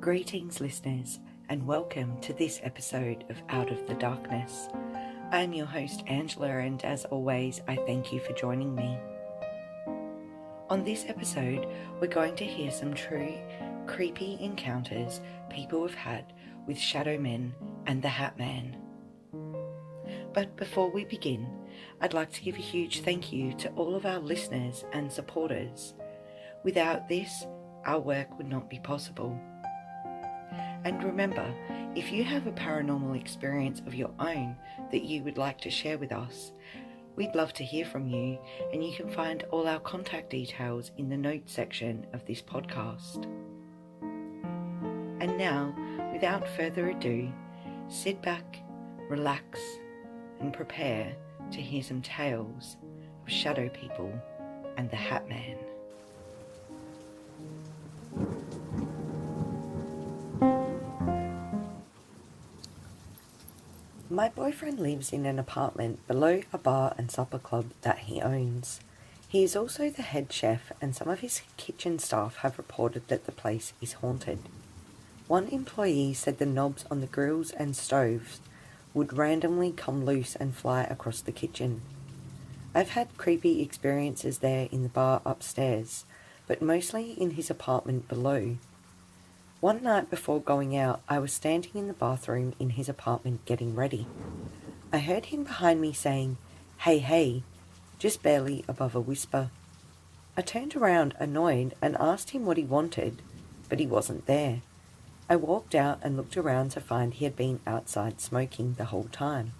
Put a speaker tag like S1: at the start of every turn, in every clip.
S1: Greetings, listeners, and welcome to this episode of Out of the Darkness. I am your host, Angela, and as always, I thank you for joining me. On this episode, we're going to hear some true, creepy encounters people have had with Shadow Men and the Hat Man. But before we begin, I'd like to give a huge thank you to all of our listeners and supporters. Without this, our work would not be possible. And remember, if you have a paranormal experience of your own that you would like to share with us, we'd love to hear from you, and you can find all our contact details in the notes section of this podcast. And now, without further ado, sit back, relax, and prepare to hear some tales of shadow people and the Hat Man. My boyfriend lives in an apartment below a bar and supper club that he owns. He is also the head chef, and some of his kitchen staff have reported that the place is haunted. One employee said the knobs on the grills and stoves would randomly come loose and fly across the kitchen. I've had creepy experiences there in the bar upstairs, but mostly in his apartment below. One night before going out, I was standing in the bathroom in his apartment getting ready. I heard him behind me saying, "Hey, hey," just barely above a whisper. I turned around annoyed and asked him what he wanted, but he wasn't there. I walked out and looked around to find he had been outside smoking the whole time.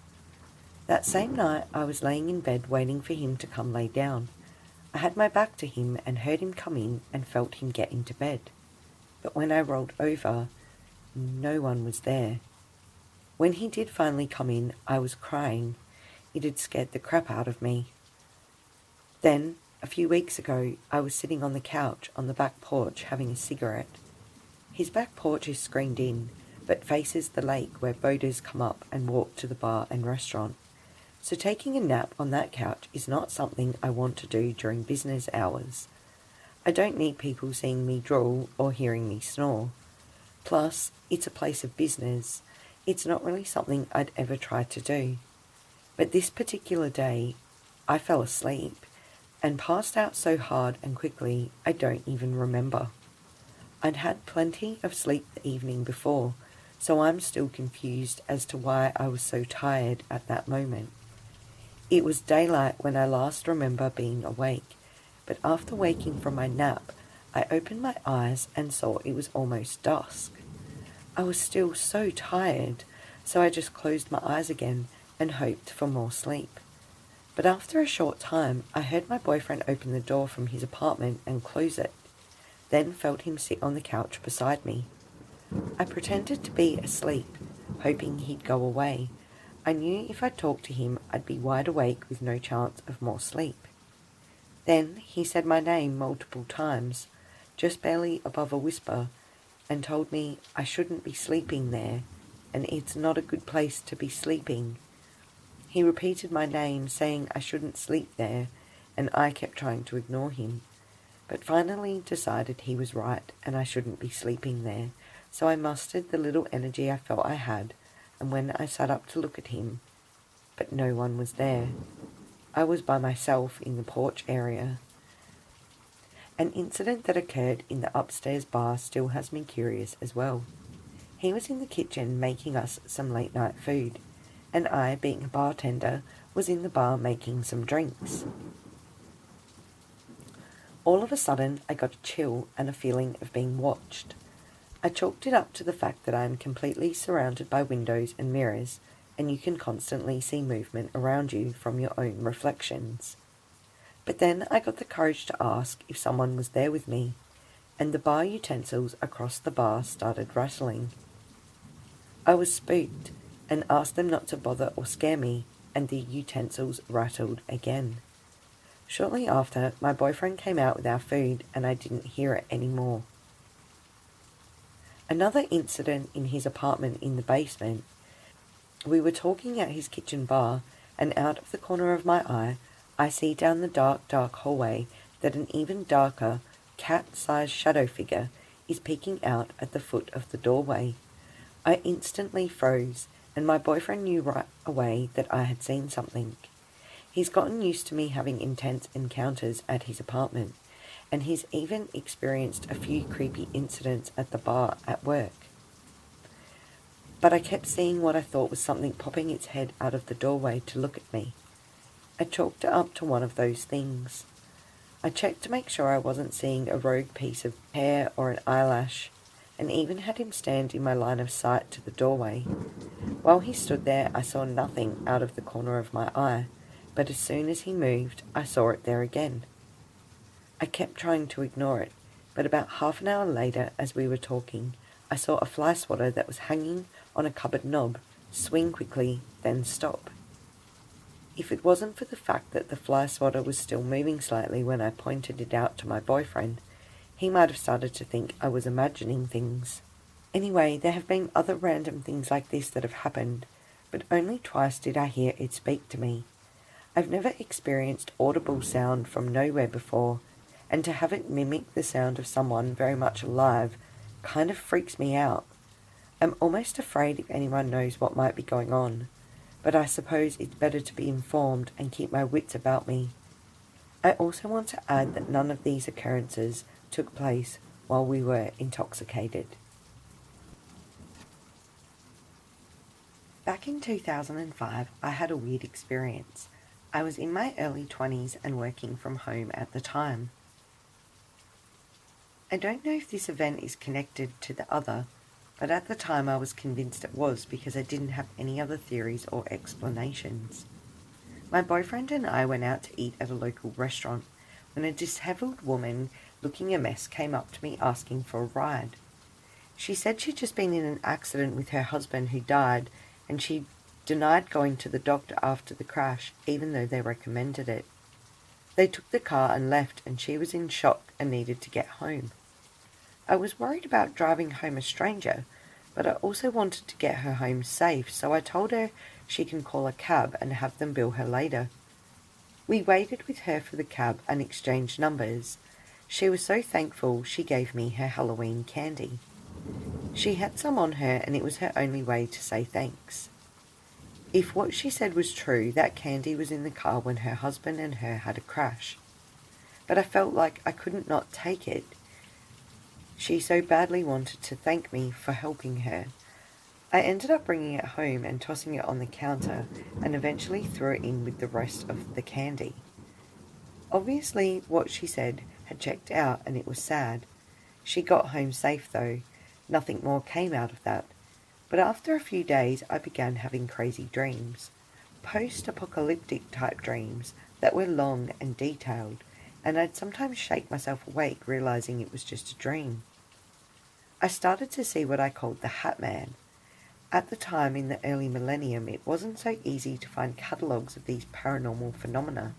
S1: That same night, I was laying in bed waiting for him to come lay down. I had my back to him and heard him come in and felt him get into bed. But when I rolled over, no one was there. When he did finally come in, I was crying. It had scared the crap out of me. Then, a few weeks ago, I was sitting on the couch on the back porch having a cigarette. His back porch is screened in, but faces the lake where boaters come up and walk to the bar and restaurant. So taking a nap on that couch is not something I want to do during business hours. I don't need people seeing me drool or hearing me snore. Plus, it's a place of business. It's not really something I'd ever try to do. But this particular day, I fell asleep and passed out so hard and quickly I don't even remember. I'd had plenty of sleep the evening before, so I'm still confused as to why I was so tired at that moment. It was daylight when I last remember being awake. But after waking from my nap, I opened my eyes and saw it was almost dusk. I was still so tired, so I just closed my eyes again and hoped for more sleep. But after a short time, I heard my boyfriend open the door from his apartment and close it, then felt him sit on the couch beside me. I pretended to be asleep, hoping he'd go away. I knew if I talked to him, I'd be wide awake with no chance of more sleep. Then he said my name multiple times, just barely above a whisper, and told me I shouldn't be sleeping there, and it's not a good place to be sleeping. He repeated my name, saying I shouldn't sleep there, and I kept trying to ignore him, but finally decided he was right and I shouldn't be sleeping there, so I mustered the little energy I felt I had, and when I sat up to look at him, but no one was there. I was by myself in the porch area. An incident that occurred in the upstairs bar still has me curious as well. He was in the kitchen making us some late night food, and I, being a bartender, was in the bar making some drinks. All of a sudden, I got a chill and a feeling of being watched. I chalked it up to the fact that I am completely surrounded by windows and mirrors, and you can constantly see movement around you from your own reflections. But then I got the courage to ask if someone was there with me, and the bar utensils across the bar started rattling. I was spooked and asked them not to bother or scare me, and the utensils rattled again. Shortly after, my boyfriend came out with our food and I didn't hear it anymore. Another incident in his apartment in the basement. We were talking at his kitchen bar, and out of the corner of my eye, I see down the dark hallway that an even darker, cat-sized shadow figure is peeking out at the foot of the doorway. I instantly froze, and my boyfriend knew right away that I had seen something. He's gotten used to me having intense encounters at his apartment, and he's even experienced a few creepy incidents at the bar at work. But I kept seeing what I thought was something popping its head out of the doorway to look at me. I chalked it up to one of those things. I checked to make sure I wasn't seeing a rogue piece of hair or an eyelash, and even had him stand in my line of sight to the doorway. While he stood there, I saw nothing out of the corner of my eye, but as soon as he moved, I saw it there again. I kept trying to ignore it, but about half an hour later, as we were talking, I saw a fly swatter that was hanging on a cupboard knob swing quickly, then stop. If it wasn't for the fact that the fly swatter was still moving slightly when I pointed it out to my boyfriend, he might have started to think I was imagining things. Anyway, there have been other random things like this that have happened, but only twice did I hear it speak to me. I've never experienced audible sound from nowhere before, and to have it mimic the sound of someone very much alive kind of freaks me out. I'm almost afraid if anyone knows what might be going on, but I suppose it's better to be informed and keep my wits about me. I also want to add that none of these occurrences took place while we were intoxicated. Back in 2005, I had a weird experience. I was in my early 20s and working from home at the time. I don't know if this event is connected to the other, but at the time I was convinced it was because I didn't have any other theories or explanations. My boyfriend and I went out to eat at a local restaurant when a dishevelled woman looking a mess came up to me asking for a ride. She said she'd just been in an accident with her husband who died, and she denied going to the doctor after the crash, even though they recommended it. They took the car and left, and she was in shock and needed to get home. I was worried about driving home a stranger, but I also wanted to get her home safe, so I told her she can call a cab and have them bill her later. We waited with her for the cab and exchanged numbers. She was so thankful she gave me her Halloween candy. She had some on her, and it was her only way to say thanks. If what she said was true, that candy was in the car when her husband and her had a crash. But I felt like I couldn't not take it. She so badly wanted to thank me for helping her. I ended up bringing it home and tossing it on the counter, and eventually threw it in with the rest of the candy. Obviously, what she said had checked out, and it was sad. She got home safe though. Nothing more came out of that. But after a few days, I began having crazy dreams. Post-apocalyptic type dreams that were long and detailed, and I'd sometimes shake myself awake realizing it was just a dream. I started to see what I called the Hat Man. At the time, in the early millennium, it wasn't so easy to find catalogues of these paranormal phenomena.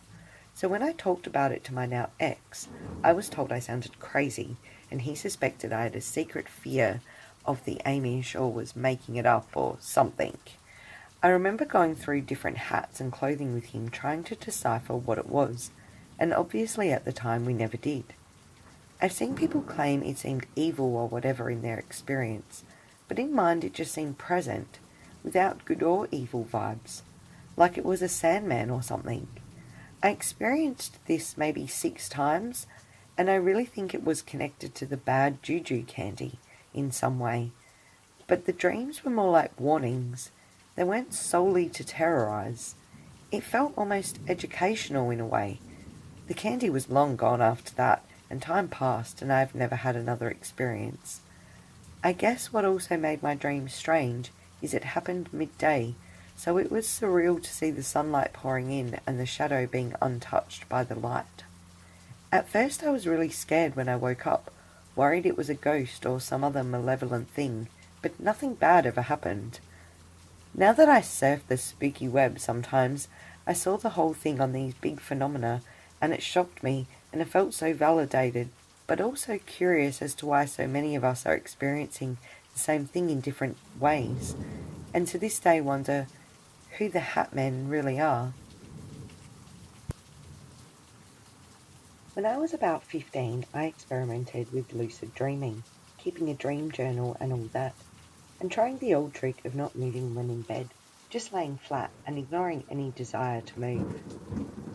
S1: So when I talked about it to my now ex, I was told I sounded crazy, and he suspected I had a secret fear of the Amish or was making it up or something. I remember going through different hats and clothing with him trying to decipher what it was, and obviously at the time we never did. I've seen people claim it seemed evil or whatever in their experience, but in mind it just seemed present, without good or evil vibes, like it was a Sandman or something. I experienced this maybe 6 times, and I really think it was connected to the bad juju candy in some way. But the dreams were more like warnings. They weren't solely to terrorize. It felt almost educational in a way. The candy was long gone after that, and time passed, and I've never had another experience. I guess what also made my dream strange is it happened midday, so it was surreal to see the sunlight pouring in and the shadow being untouched by the light. At first I was really scared when I woke up, worried it was a ghost or some other malevolent thing, but nothing bad ever happened. Now that I surf the spooky web sometimes, I saw the whole thing on these big phenomena, and it shocked me, and I felt so validated, but also curious as to why so many of us are experiencing the same thing in different ways, and to this day wonder who the Hat Men really are. When I was about 15, I experimented with lucid dreaming, keeping a dream journal and all that, and trying the old trick of not moving when in bed, just laying flat and ignoring any desire to move.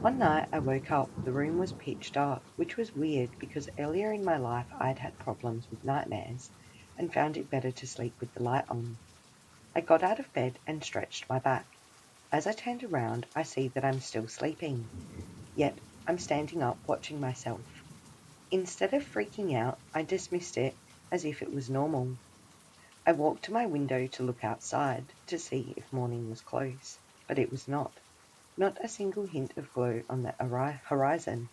S1: One night I woke up, the room was pitch dark, which was weird because earlier in my life I'd had problems with nightmares and found it better to sleep with the light on. I got out of bed and stretched my back. As I turned around, I see that I'm still sleeping, yet I'm standing up watching myself. Instead of freaking out, I dismissed it as if it was normal. I walked to my window to look outside to see if morning was close, but it was not. Not a single hint of glow on the horizon,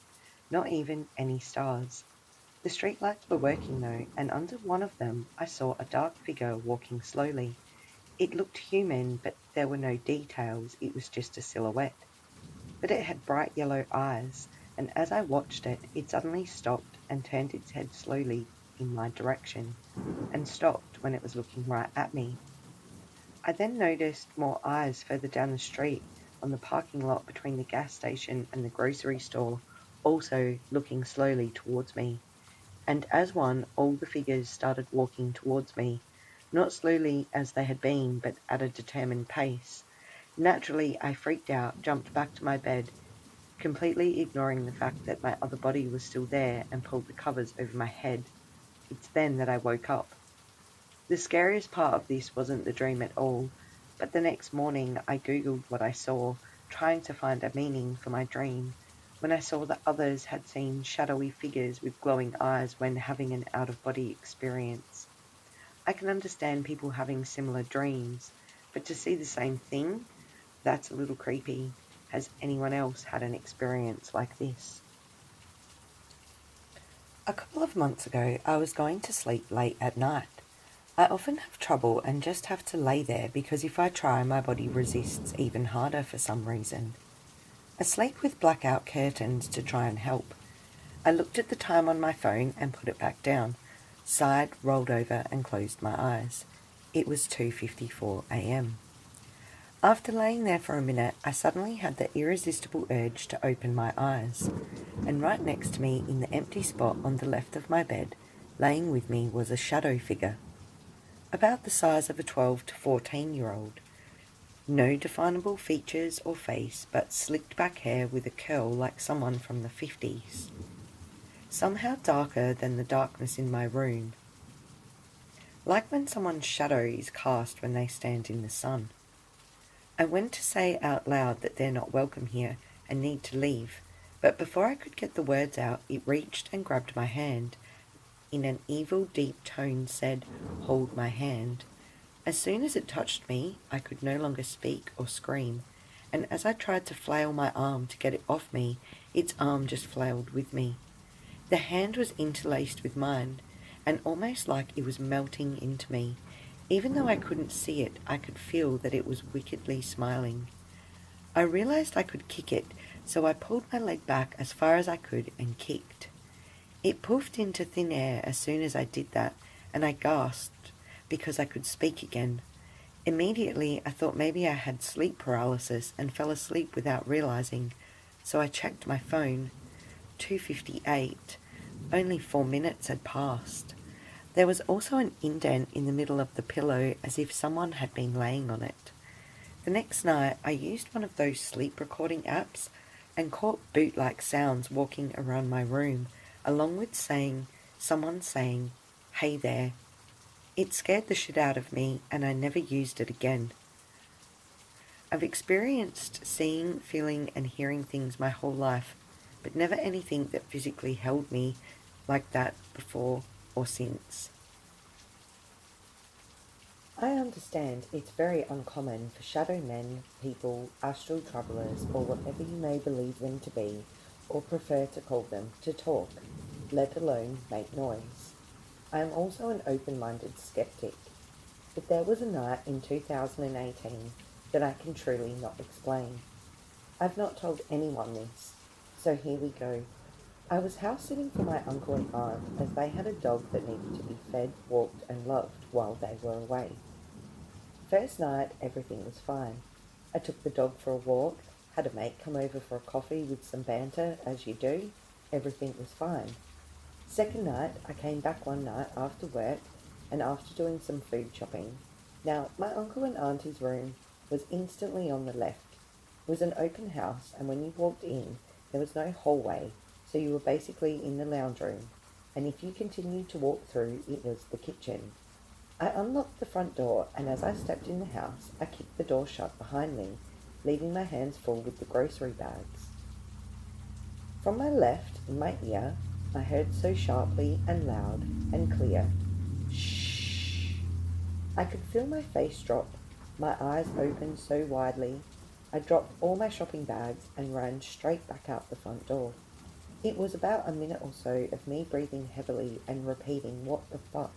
S1: not even any stars. The streetlights were working though, and under one of them I saw a dark figure walking slowly. It looked human, but there were no details, it was just a silhouette. But it had bright yellow eyes, and as I watched it, it suddenly stopped and turned its head slowly in my direction, and stopped when it was looking right at me. I then noticed more eyes further down the street on the parking lot between the gas station and the grocery store, also looking slowly towards me. And as one, all the figures started walking towards me, not slowly as they had been, but at a determined pace. Naturally, I freaked out, jumped back to my bed, completely ignoring the fact that my other body was still there, and pulled the covers over my head. It's then that I woke up. The scariest part of this wasn't the dream at all, but the next morning I googled what I saw, trying to find a meaning for my dream, when I saw that others had seen shadowy figures with glowing eyes when having an out-of-body experience. I can understand people having similar dreams, but to see the same thing, that's a little creepy. Has anyone else had an experience like this? A couple of months ago, I was going to sleep late at night. I often have trouble and just have to lay there because if I try, my body resists even harder for some reason. Asleep with blackout curtains to try and help. I looked at the time on my phone and put it back down, sighed, rolled over and closed my eyes. It was 2:54 a.m. After laying there for a minute, I suddenly had the irresistible urge to open my eyes, and right next to me in the empty spot on the left of my bed, laying with me was a shadow figure, about the size of a 12 to 14-year-old. No definable features or face, but slicked back hair with a curl like someone from the 50s. Somehow darker than the darkness in my room, like when someone's shadow is cast when they stand in the sun. I went to say out loud that they're not welcome here and need to leave, but before I could get the words out, it reached and grabbed my hand. In an evil, deep tone said, "Hold my hand." As soon as it touched me, I could no longer speak or scream, and as I tried to flail my arm to get it off me, its arm just flailed with me. The hand was interlaced with mine, and almost like it was melting into me. Even though I couldn't see it, I could feel that it was wickedly smiling. I realized I could kick it, so I pulled my leg back as far as I could and kicked. It poofed into thin air as soon as I did that, and I gasped because I could speak again. Immediately, I thought maybe I had sleep paralysis and fell asleep without realizing, so I checked my phone. 2:58. Only 4 minutes had passed. There was also an indent in the middle of the pillow as if someone had been laying on it. The next night, I used one of those sleep recording apps and caught boot-like sounds walking around my room, along with someone saying, "Hey there." It scared the shit out of me, and I never used it again. I've experienced seeing, feeling, and hearing things my whole life, but never anything that physically held me like that before or since. I understand it's very uncommon for shadow men, people, astral travellers, or whatever you may believe them to be, or prefer to call them, to talk, let alone make noise. I am also an open-minded skeptic, but there was a night in 2018 that I can truly not explain. I've not told anyone this, so here we go. I was house sitting for my uncle and aunt as they had a dog that needed to be fed, walked, and loved while they were away. First night, everything was fine. I took the dog for a walk, had a mate come over for a coffee with some banter, as you do. Everything was fine. Second night, I came back one night after work and after doing some food shopping. Now, my uncle and auntie's room was instantly on the left. It was an open house, and when you walked in, there was no hallway, so you were basically in the lounge room, and if you continued to walk through, it was the kitchen. I unlocked the front door, and as I stepped in the house, I kicked the door shut behind me, leaving my hands full with the grocery bags. From my left, in my ear, I heard so sharply and loud and clear, "Shh." I could feel my face drop, my eyes opened so widely. I dropped all my shopping bags and ran straight back out the front door. It was about a minute or so of me breathing heavily and repeating, "What the fuck?"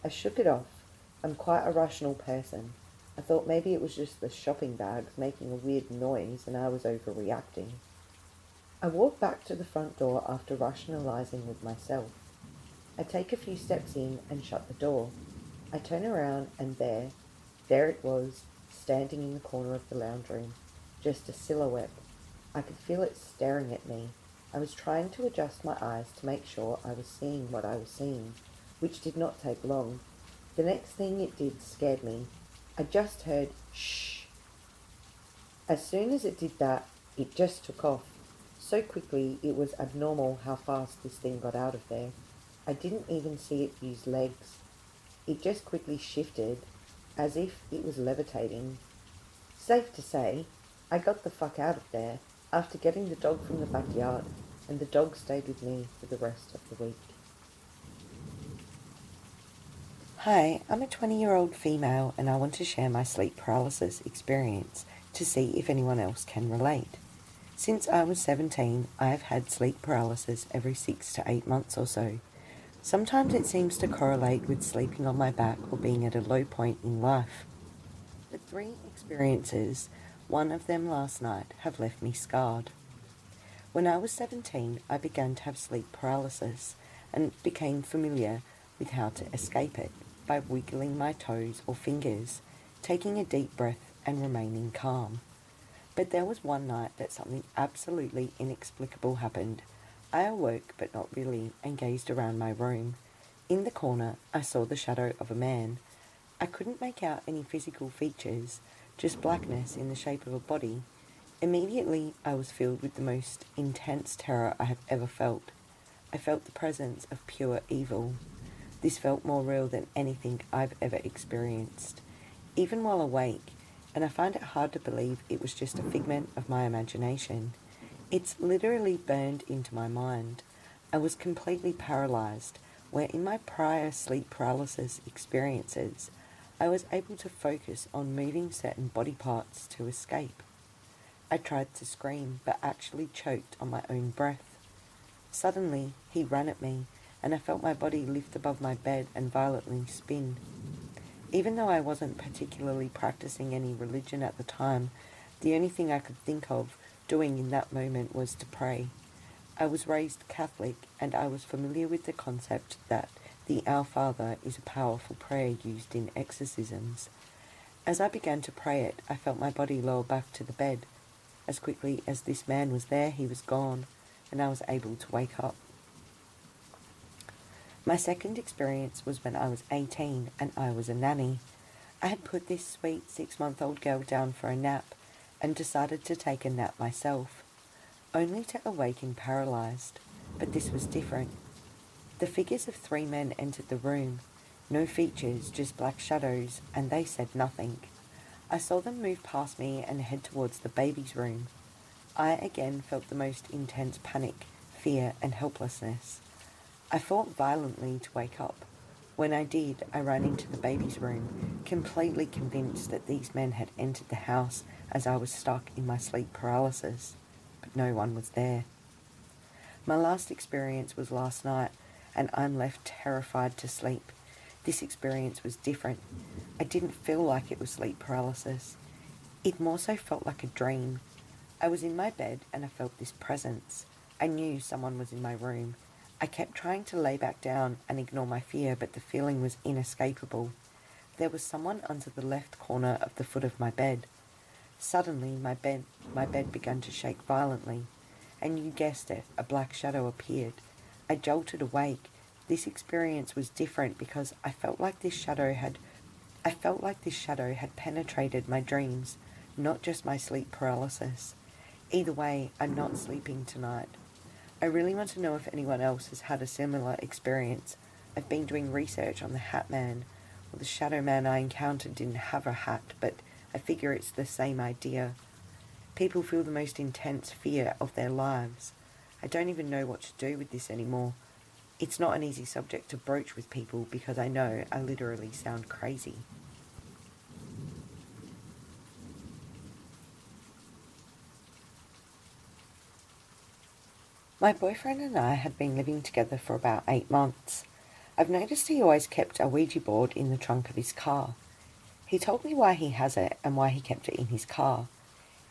S1: I shook it off. I'm quite a rational person. I thought maybe it was just the shopping bags making a weird noise and I was overreacting. I walked back to the front door after rationalizing with myself. I take a few steps in and shut the door. I turn around and there it was, standing in the corner of the lounge room, just a silhouette. I could feel it staring at me. I was trying to adjust my eyes to make sure I was seeing what I was seeing, which did not take long. The next thing it did scared me. I just heard, "Shh." As soon as it did that, it just took off. So quickly it was abnormal how fast this thing got out of there. I didn't even see it use legs. It just quickly shifted, as if it was levitating. Safe to say, I got the fuck out of there after getting the dog from the backyard, and the dog stayed with me for the rest of the week. Hi, I'm a 20-year-old female and I want to share my sleep paralysis experience to see if anyone else can relate. Since I was 17, I have had sleep paralysis every 6 to 8 months or so. Sometimes it seems to correlate with sleeping on my back or being at a low point in life. The 3 experiences, one of them last night, have left me scarred. When I was 17, I began to have sleep paralysis and became familiar with how to escape it by wiggling my toes or fingers, taking a deep breath and remaining calm. But there was one night that something absolutely inexplicable happened. I awoke, but not really, and gazed around my room. In the corner, I saw the shadow of a man. I couldn't make out any physical features, just blackness in the shape of a body. Immediately, I was filled with the most intense terror I have ever felt. I felt the presence of pure evil. This felt more real than anything I've ever experienced, even while awake, and I find it hard to believe it was just a figment of my imagination. It's literally burned into my mind. I was completely paralyzed, where in my prior sleep paralysis experiences, I was able to focus on moving certain body parts to escape. I tried to scream, but actually choked on my own breath. Suddenly, he ran at me, and I felt my body lift above my bed and violently spin. Even though I wasn't particularly practicing any religion at the time, the only thing I could think of doing in that moment was to pray. I was raised Catholic, and I was familiar with the concept that the Our Father is a powerful prayer used in exorcisms. As I began to pray it, I felt my body lower back to the bed. As quickly as this man was there, he was gone, and I was able to wake up. My second experience was when I was 18 and I was a nanny. I had put this sweet 6-month-old girl down for a nap and decided to take a nap myself, only to awaken paralysed, but this was different. The figures of 3 men entered the room, no features, just black shadows, and they said nothing. I saw them move past me and head towards the baby's room. I again felt the most intense panic, fear and helplessness. I fought violently to wake up. When I did, I ran into the baby's room, completely convinced that these men had entered the house as I was stuck in my sleep paralysis, but no one was there. My last experience was last night, and I'm left terrified to sleep. This experience was different. I didn't feel like it was sleep paralysis. It more so felt like a dream. I was in my bed and I felt this presence. I knew someone was in my room. I kept trying to lay back down and ignore my fear, but the feeling was inescapable. There was someone under the left corner of the foot of my bed. Suddenly, my bed began to shake violently, and you guessed it, a black shadow appeared. I jolted awake. This experience was different because I felt like this shadow had penetrated my dreams, not just my sleep paralysis. Either way, I'm not sleeping tonight. I really want to know if anyone else has had a similar experience. I've been doing research on the Hat Man. Well, the Shadow Man I encountered didn't have a hat, but I figure it's the same idea. People feel the most intense fear of their lives. I don't even know what to do with this anymore. It's not an easy subject to broach with people because I know I literally sound crazy. My boyfriend and I had been living together for about 8 months. I've noticed he always kept a Ouija board in the trunk of his car. He told me why he has it and why he kept it in his car.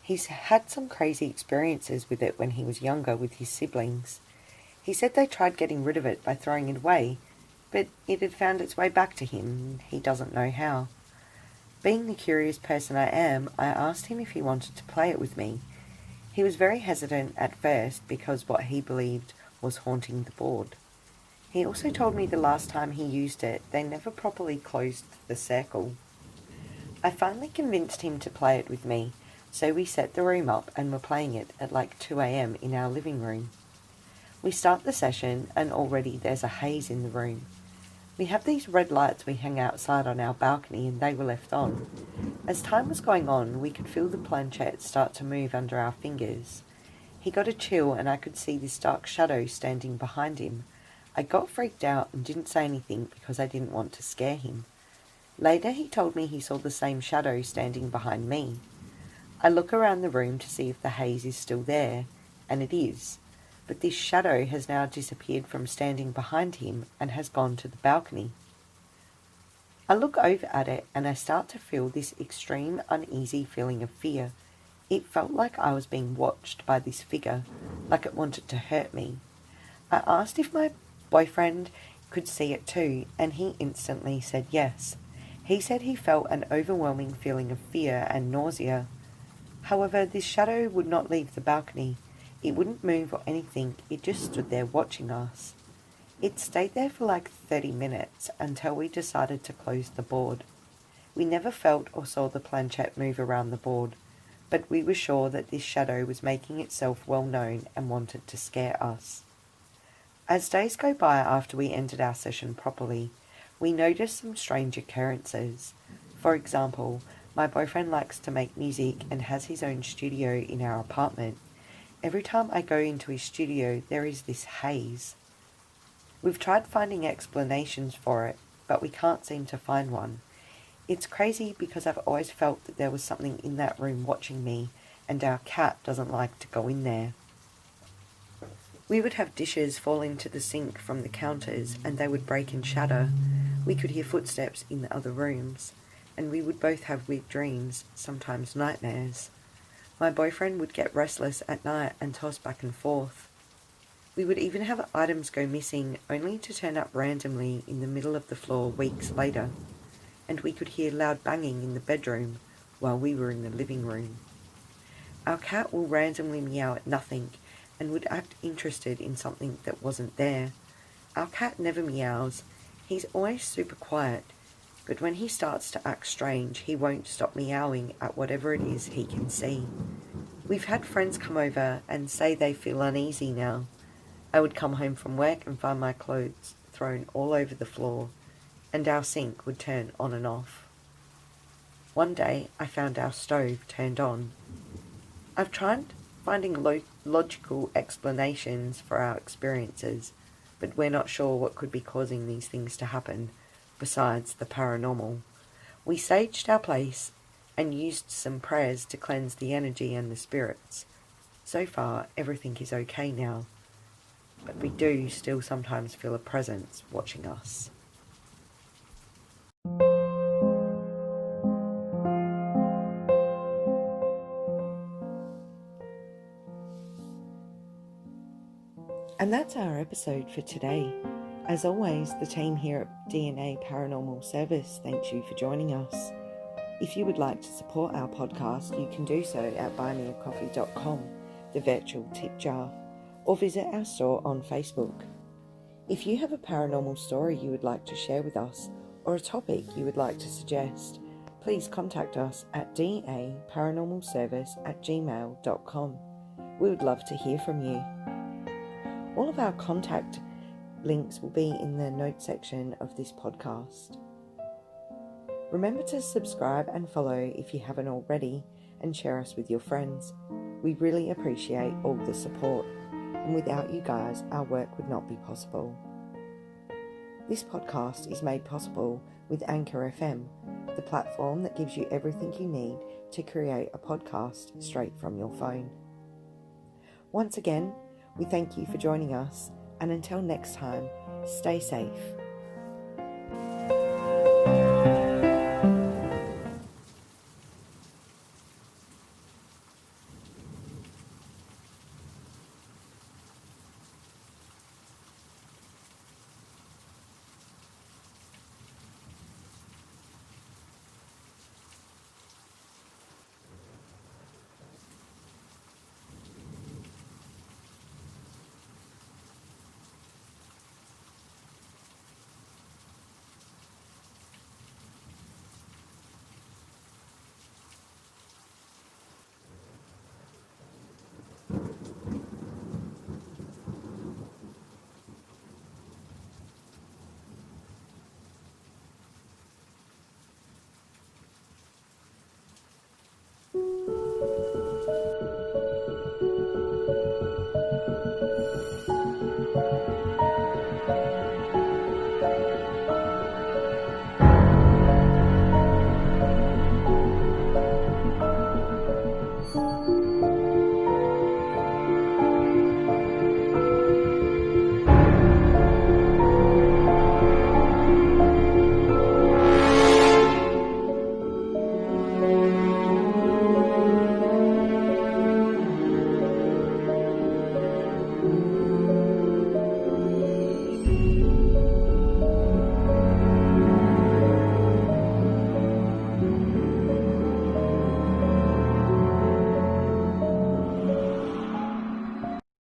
S1: He's had some crazy experiences with it when he was younger with his siblings. He said they tried getting rid of it by throwing it away, but it had found its way back to him. He doesn't know how. Being the curious person I am, I asked him if he wanted to play it with me. He was very hesitant at first because what he believed was haunting the board. He also told me the last time he used it, they never properly closed the circle. I finally convinced him to play it with me, so we set the room up and were playing it at like 2 a.m. in our living room. We start the session and already there's a haze in the room. We have these red lights we hang outside on our balcony and they were left on. As time was going on, we could feel the planchette start to move under our fingers. He got a chill and I could see this dark shadow standing behind him. I got freaked out and didn't say anything because I didn't want to scare him. Later he told me he saw the same shadow standing behind me. I look around the room to see if the haze is still there, and it is. But this shadow has now disappeared from standing behind him and has gone to the balcony. I look over at it and I start to feel this extreme uneasy feeling of fear. It felt like I was being watched by this figure, like it wanted to hurt me. I asked if my boyfriend could see it too, and he instantly said yes. He said he felt an overwhelming feeling of fear and nausea. However, this shadow would not leave the balcony. It wouldn't move or anything, it just stood there watching us. It stayed there for like 30 minutes until we decided to close the board. We never felt or saw the planchette move around the board, but we were sure that this shadow was making itself well known and wanted to scare us. As days go by after we ended our session properly, we noticed some strange occurrences. For example, my boyfriend likes to make music and has his own studio in our apartment. Every time I go into his studio, there is this haze. We've tried finding explanations for it, but we can't seem to find one. It's crazy because I've always felt that there was something in that room watching me, and our cat doesn't like to go in there. We would have dishes fall into the sink from the counters, and they would break and shatter. We could hear footsteps in the other rooms, and we would both have weird dreams, sometimes nightmares. My boyfriend would get restless at night and toss back and forth. We would even have items go missing, only to turn up randomly in the middle of the floor weeks later. And we could hear loud banging in the bedroom while we were in the living room. Our cat will randomly meow at nothing and would act interested in something that wasn't there. Our cat never meows. He's always super quiet, but when he starts to act strange, he won't stop meowing at whatever it is he can see. We've had friends come over and say they feel uneasy now. I would come home from work and find my clothes thrown all over the floor, and our sink would turn on and off. One day, I found our stove turned on. I've tried finding logical explanations for our experiences, but we're not sure what could be causing these things to happen. besides the paranormal. We saged our place and used some prayers to cleanse the energy and the spirits. So far, everything is okay now, but we do still sometimes feel a presence watching us. And that's our episode for today. As always, the team here at D A Paranormal Services thanks you for joining us. If you would like to support our podcast, you can do so at buymeacoffee.com, the virtual tip jar, or visit our store on Facebook. If you have a paranormal story you would like to share with us, or a topic you would like to suggest, please contact us at daparanormalservice@gmail.com. We would love to hear from you. All of our contact links will be in the notes section of this podcast. Remember to subscribe and follow if you haven't already, and share us with your friends. We really appreciate all the support, and without you guys, our work would not be possible. This podcast is made possible with Anchor FM, the platform that gives you everything you need to create a podcast straight from your phone. Once again, we thank you for joining us, and until next time, stay safe.